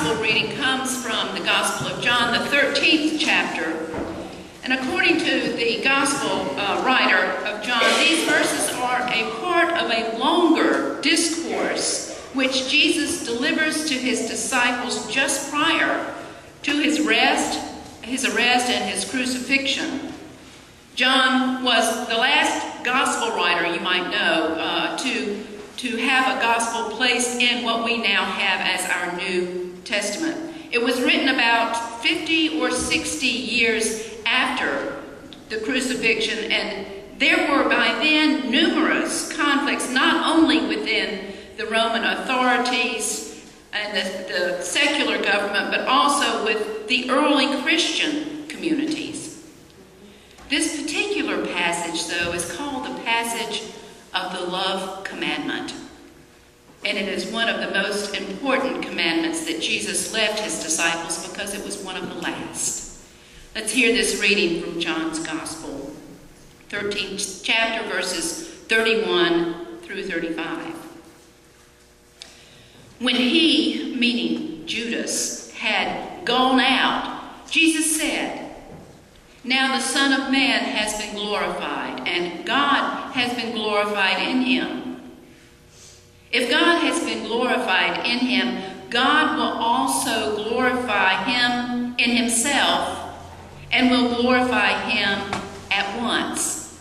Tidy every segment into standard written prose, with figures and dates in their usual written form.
gospel reading comes from the Gospel of John, the 13th chapter. And according to the gospel writer of John, these verses are a part of a longer discourse which Jesus delivers to his disciples just prior to his arrest and his crucifixion. John was the last gospel writer, you might know, to have a gospel placed in what we now have as our New Testament. It was written about 50 or 60 years after the crucifixion, and there were by then numerous conflicts, not only within the Roman authorities and the secular government, but also with the early Christian communities. This particular passage, though, is called the passage of the love commandment. And it is one of the most important commandments that Jesus left his disciples because it was one of the last. Let's hear this reading from John's Gospel, 13th chapter, verses 31 through 35. When he, meaning Judas, had gone out, Jesus said, "Now the Son of Man has been glorified, and God has been glorified in him. If God has been glorified in him, God will also glorify him in himself, and will glorify him at once.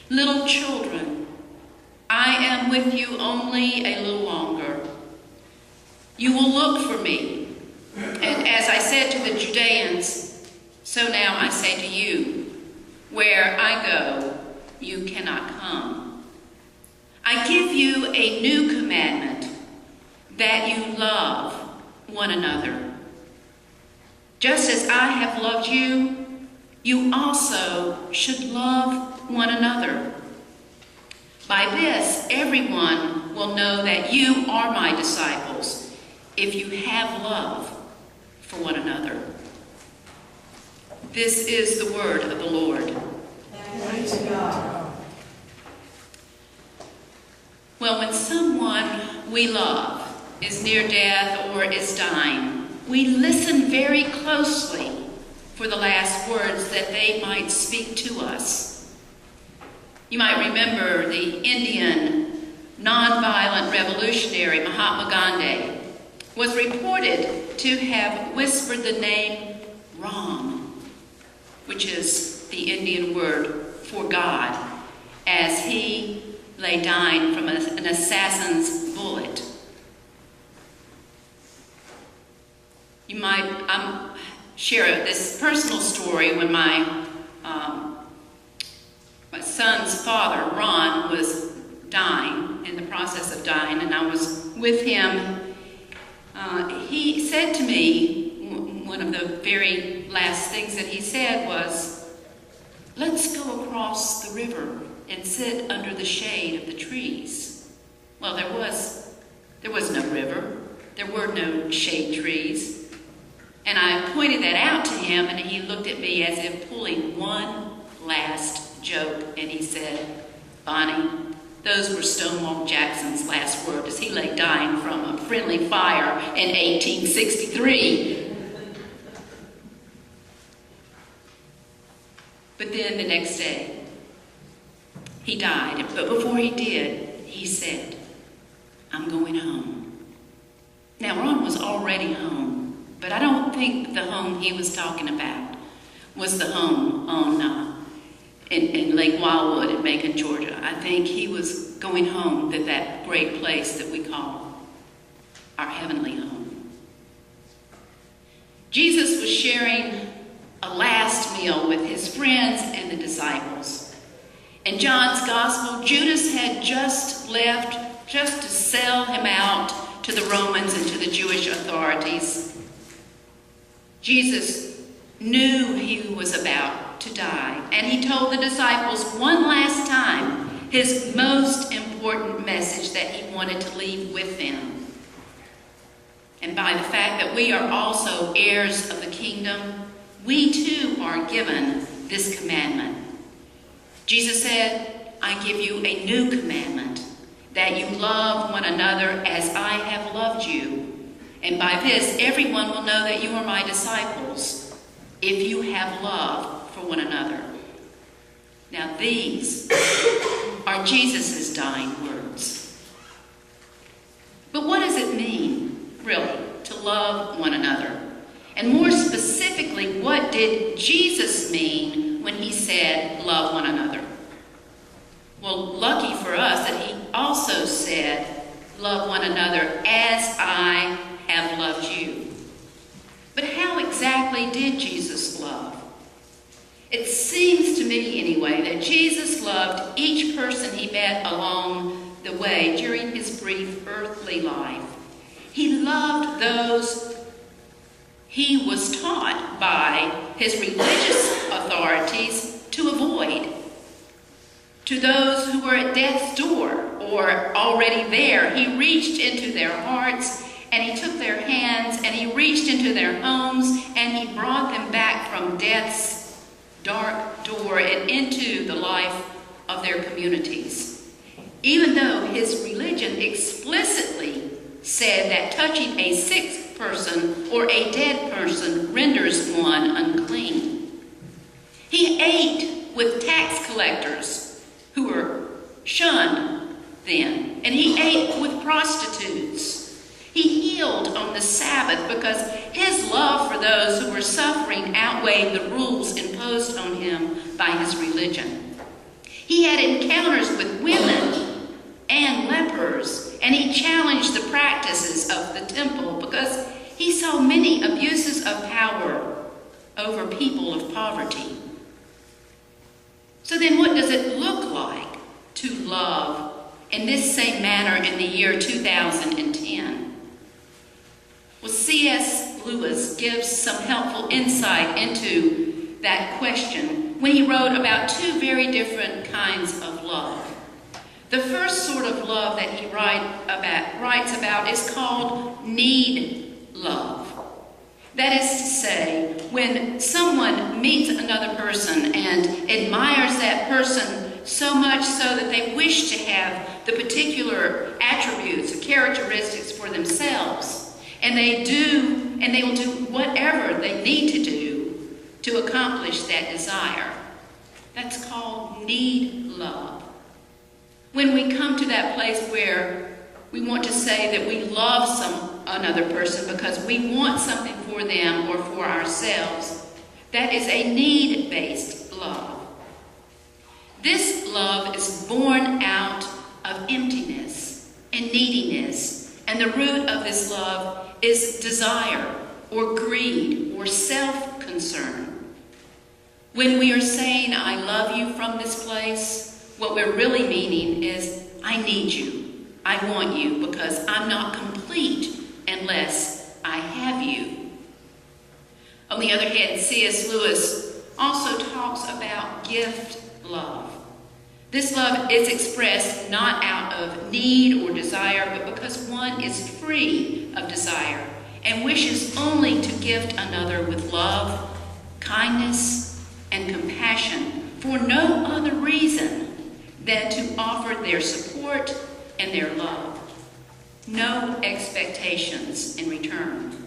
Little children, I am with you only a little longer. You will look for me. And as I said to the Judeans, so now I say to you, where I go, you cannot come. I give you a new commandment, that you love one another. Just as I have loved you, you also should love one another. By this, everyone will know that you are my disciples, if you have love for one another." This is the word of the Lord. Praise God. Well, when someone we love is near death or is dying, we listen very closely for the last words that they might speak to us. You might remember the Indian nonviolent revolutionary Mahatma Gandhi was reported to have whispered the name Ram, which is the Indian word for God, as he lay dying from an assassin's bullet. You might share this personal story when my son's father, Ron, was dying, in the process of dying, and I was with him. He said to me, one of the very last things that he said was, "Let's go across the river and sit under the shade of the trees." Well, there was no river. There were no shade trees. And I pointed that out to him, and he looked at me as if pulling one last joke, and he said, "Bonnie, those were Stonewall Jackson's last words as he lay dying from a friendly fire in 1863. But then the next day, he died. But before he did, he said, "I'm going home." Now, Ron was already home, but I don't think the home he was talking about was the home on in Lake Wildwood in Macon, Georgia. I think he was going home to that great place that we call our heavenly home. Jesus was sharing a last meal with his friends and the disciples. In John's Gospel, Judas had just left just to sell him out to the Romans and to the Jewish authorities. Jesus knew he was about to die, and he told the disciples one last time his most important message that he wanted to leave with them. And by the fact that we are also heirs of the kingdom, we too are given this commandment. Jesus said, "I give you a new commandment, that you love one another as I have loved you, And by this, everyone will know that you are my disciples, if you have love for one another. Now these are Jesus' dying words. But what does it mean, really, to love one another? And more specifically, what did Jesus mean when he said, love one another? Well, lucky for us that he also said, love one another as I have loved you. But how exactly did Jesus love? It seems to me, anyway, that Jesus loved each person he met along the way during his brief earthly life. He loved those he was taught by his religious authorities to avoid. To those who were at death's door or already there, he reached into their hearts and he took their hands and he reached into their homes and he brought them back from death's dark door and into the life of their communities. Even though his religion explicitly said that touching a sick person or a dead person renders one unclean. He ate with tax collectors who were shunned then, and he ate with prostitutes. He healed on the Sabbath because his love for those who were suffering outweighed the rules imposed on him by his religion. He had encounters with women and lepers, and he challenged the practices of the temple because he saw many abuses of power over people of poverty. So then what does it look like to love in this same manner in the year 2010? Well, C.S. Lewis gives some helpful insight into that question when he wrote about two very different kinds of love. The first sort of love that he writes about is called need love. That is to say, when someone meets another person and admires that person so much so that they wish to have the particular attributes or characteristics for themselves, and they will do whatever they need to do to accomplish that desire. That's called need love. When we come to that place where we want to say that we love another person because we want something for them or for ourselves, that is a need-based love. This love is born out of emptiness and neediness, and the root of this love is desire or greed or self-concern. When we are saying, I love you from this place, what we're really meaning is, I need you. I want you because I'm not complete unless I have you. On the other hand, C.S. Lewis also talks about gift love. This love is expressed not out of need or desire, but because one is free of desire and wishes only to gift another with love, kindness, and compassion for no other reason than to offer their support and their love. No expectations in return.